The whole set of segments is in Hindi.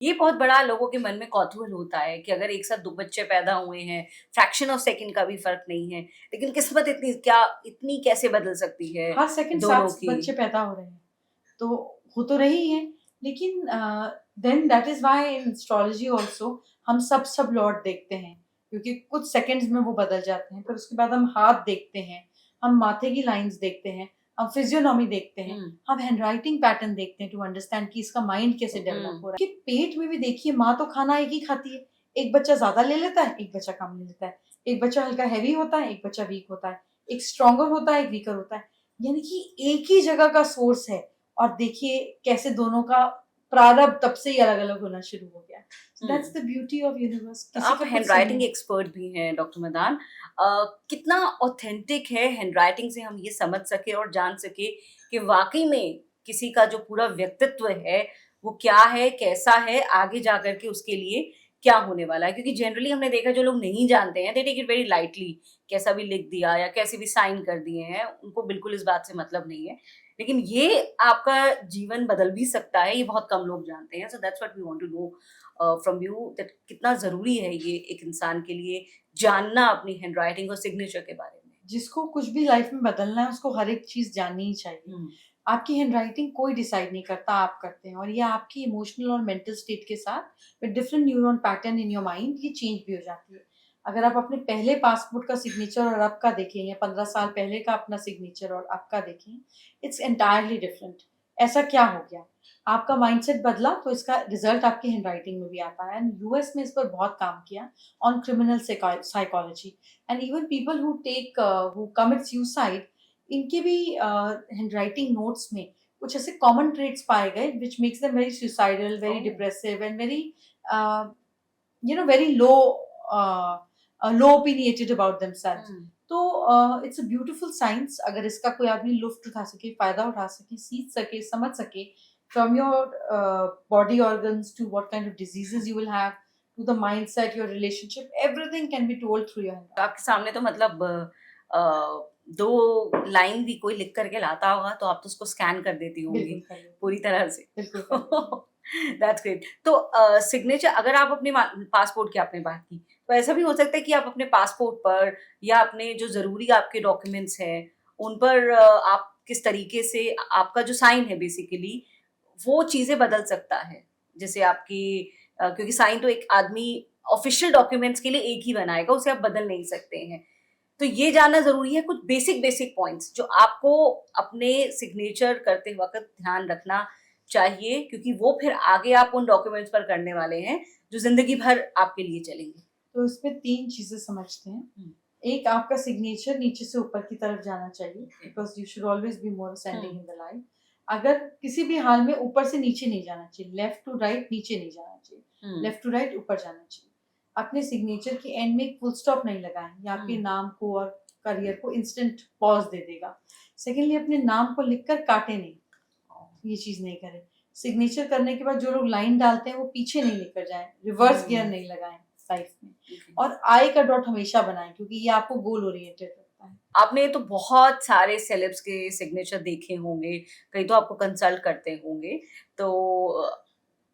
ये बहुत बड़ा लोगों के मन में कौतूहल होता है कि अगर एक साथ 2 बच्चे पैदा हुए हैं, फ्रैक्शन ऑफ सेकंड का भी फ़र्क नहीं है, लेकिन किस्मत इतनी कैसे बदल सकती है हर सेकंड दोनों 7 की? बच्चे पैदा हो रहे हैं, तो हो तो रही हैं, लेकिन then that is why in astrology also हम सब लॉट देखते हैं, क्योंकि कुछ सेकंड्स में वो बदल जाते हैं। फिर उसके बाद हम हाथ देखते हैं, हम माथे की लाइन्स देखते हैं, हम फिजियोनॉमी देखते हैं, हुँ, हम हैंडराइटिंग पैटर्न देखते हैं टू अंडरस्टैंड कि इसका माइंड कैसे डेवलप हुँ, हो रहा है। कि पेट में भी देखिए, माँ तो खाना एक ही खाती है, एक बच्चा ज़्यादा ले लेता है, एक बच्चा कम ले लेता है, एक बच्चा हल्का हेवी होता है, एक बच्चा वीक होता है, एक स्ट्रॉन्गर होता है, एक वीकर होता है। यानी कि एक ही जगह का सोर्स है, और देखिए कैसे दोनों का प्रारंभ तब से ही अलग-अलग होना शुरू हो गया। Hmm. That's the beauty of universe. तो किसी आप का कुछ सही हैंडराइटिंग नहीं। एक्सपर्ट भी हैं डॉक्टर मदान। कितना ऑथेंटिक है हैंडराइटिंग से हम ये समझ सके और जान सके कि वाक़ई में किसी का जो पूरा व्यक्तित्व है, वो क्या है, कैसा है, आगे जा कर के उसके लिए क्या होने वाला है? क्योंकि जनरली हमने देखा जो लोग नहीं जानते हैं, they take it very lightly, कैसा भी लिख दिया या कैसे भी साइन कर दिए हैं, उनको बिल्कुल इस बात से मतलब नहीं है। लेकिन ये आपका जीवन बदल भी सकता है, ये बहुत कम लोग जानते हैं। So that's what we want to know from you that कितना ज़रूरी है ये एक इंसान के लिए जानना अपनी हैंडराइटिंग और सिग्नेचर के बारे में। जिसको कुछ भी लाइफ में बदलना है, उसको हर एक चीज़ जाननी ही चाहिए। हुँ, आपकी हैंडराइटिंग कोई डिसाइड नहीं करता, आप करते हैं, और ये आपकी इमोशनल और मेंटल स्टेट के साथ with different neuron pattern in your mind ये चेंज भी हो जाती है। अगर आप अपने पहले पासपोर्ट का सिग्नेचर और अब का देखें, या 15 साल पहले का अपना सिग्नेचर और अब का देखें, इट्स एंटायरली डिफरेंट। ऐसा क्या हो गया? आपका माइंडसेट बदला, तो इसका रिजल्ट आपकी हैंडराइटिंग में भी आता है। एंड यूएस में इस पर बहुत काम किया, on criminal psychology, and even people who commit suicide, इनके भी हैंडराइटिंग नोट्स में कुछ ऐसे कॉमन ट्रेट्स पाए गए which makes them very suicidal, very oh! Depressive, and very very low low opinionated about themselves. Hmm, तो इट्स अ ब्यूटीफुल साइंस। अगर इसका कोई आदमी लुफ्त उठा सके, फायदा उठा सके, सीख सके, समझ सके, from your body organs to what kind of diseases you will have, to the mindset, your relationship, everything can be told through your तो आपके सामने तो मतलब 2 लाइन भी कोई लिख कर के लाता होगा तो आप तो उसको स्कैन कर देती होंगी बिल्कुल कर लेती पूरी हूँ, तरह से। बिल्कुल कर लेती हूँ। That's great. तो सिग्नेचर अगर आप अपने पासपोर्ट की आपने बात की, तो ऐसा भी हो सकता है कि आप अपने पासपोर्ट पर या अपने जो ज़रूरी आपके डॉक्यूमेंट्स हैं, उन पर आप किस तरीके से आपका जो साइन है बेसिकली, वो चीज़ें बदल सकता है। जैसे आपकी क्योंकि साइन तो एक आदमी ऑफ़िशियल डॉक्यूमेंट्स के लिए एक ही बनाएगा, उसे आप बदल नहीं सकते हैं। तो ये जानना ज़रूरी है कुछ बेसिक पॉइंट्स जो आपको अपने सिग्नेचर करते वक़्त ध्यान रखना चाहिए क्योंकि वो फिर आगे आप उन डॉक्यूमेंट्स पर करने वाले हैं, जो ज़िंदगी भर आपके लिए चलेंगे। तो इसमें 3 चीज़ें समझते हैं। हुँ, एक, आपका सिग्नेचर नीचे से ऊपर की तरफ जाना चाहिए, okay. Because you should always be more hmm, ascending in the life. अगर किसी भी हाल में ऊपर से नीचे नहीं जाना चाहिए, लेफ्ट टू राइट नीचे नहीं जाना चाहिए, हुँ, लेफ्ट टू राइट ऊपर जाना चाहिए। अपने सिग्नेचर के एंड में एक फुल स्टॉप नहीं लगाएँ, ये आपके हुँ, नाम को और करियर को इंस्टेंट पॉज़ दे देगा। सेकंडली, अपने नाम को लिखकर काटें नहीं, ये चीज़ नहीं करें। सिग्नेचर करने के बाद जो लोग लाइन डालते हैं, वो पीछे नहीं लेकर जाएँ, रिवर्स गियर हुँ, नहीं लगाएँ लाइफ में, ओके। और आई का डॉट हमेशा बनाएँ, क्योंकि ये आपको गोल ओरिएंटेड रखता है। आपने तो बहुत सारे सेलेब्स के सिग्नेचर देखे होंगे, कई तो आपको कंसल्ट करते होंगे, तो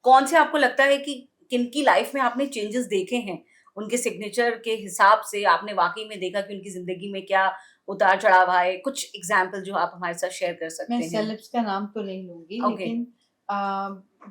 कौन से आपको लगता है कि किनकी लाइफ में आपने चेंजेस देखे हैं? उनके सिग्नेचर के हिसाब से आपने वाक़ई में देखा कि उनकी ज़िंदगी में क्या उतार-चढ़ाव आए? कुछ एग्ज़ाम्पल जो आप हमारे साथ शेयर कर मैं सकते हैं? सेलेब्स का नाम तो नहीं लूँगी, ओके। लेकिन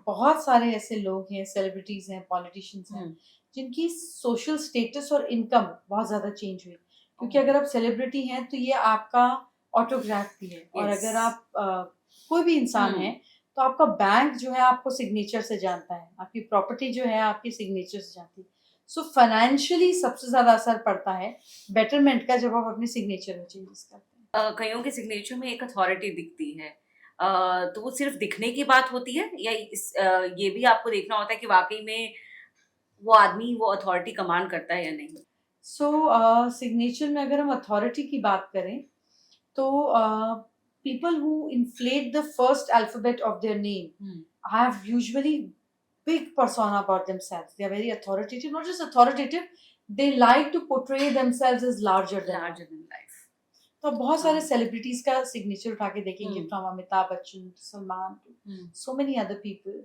बहुत सारे ऐसे लोग हैं, सेलिब्रिटीज़ हैं, पॉलिटिशियंस हैं, हुँ। जिनकी सोशल स्टेटस और इनकम बहुत ज़्यादा चेंज हुई। क्योंकि ओह! अगर आप सेलिब्रिटी हैं, तो ये आपका ऑटोग्राफ भी है, और येस। अगर आप कोई भी इंसान हुँ। है, तो आपका बैंक जो है आपको सिग्नेचर से जानता है, आपकी प्रॉपर्टी जो है आपके सिग्नेचर से जानती है। सो फाइनेंशियली सबसे ज़्यादा असर पड़ता है बेटरमेंट का, जब आप अपने सिग्नेचर में चेंजेस करते हैं। कइयों के सिग्नेचर में एक अथॉरिटी दिखती है। तो वो सिर्फ़ दिखने की बात होती है या ये भी आपको देखना होता है कि वाक़ई में वो आदमी वो अथॉरिटी कमांड करता है या नहीं? सो सिग्नेचर में अगर हम अथॉरिटी की बात करें, तो people who inflate the first alphabet of their name hmm. have usually big persona about themselves. They are very authoritative, not just authoritative, they like to portray themselves as larger than life. Larger than life. तो आप बहुत सारे हाँ। सेलिब्रिटीज का सिग्नेचर उठा के देखेंगे, hmm, from Amitabh Bachchan to Salman to hmm, so many other people,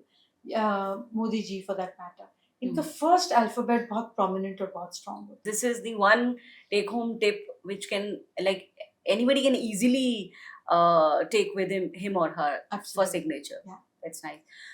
Modi ji for that matter, इनका फर्स्ट अल्फाबेट बहुत प्रोमिनेंट और बहुत स्ट्रांग होता This is the one take home tip which can, like, anybody can easily take with him or her है. for Absolutely. signature. Yeah. That's nice.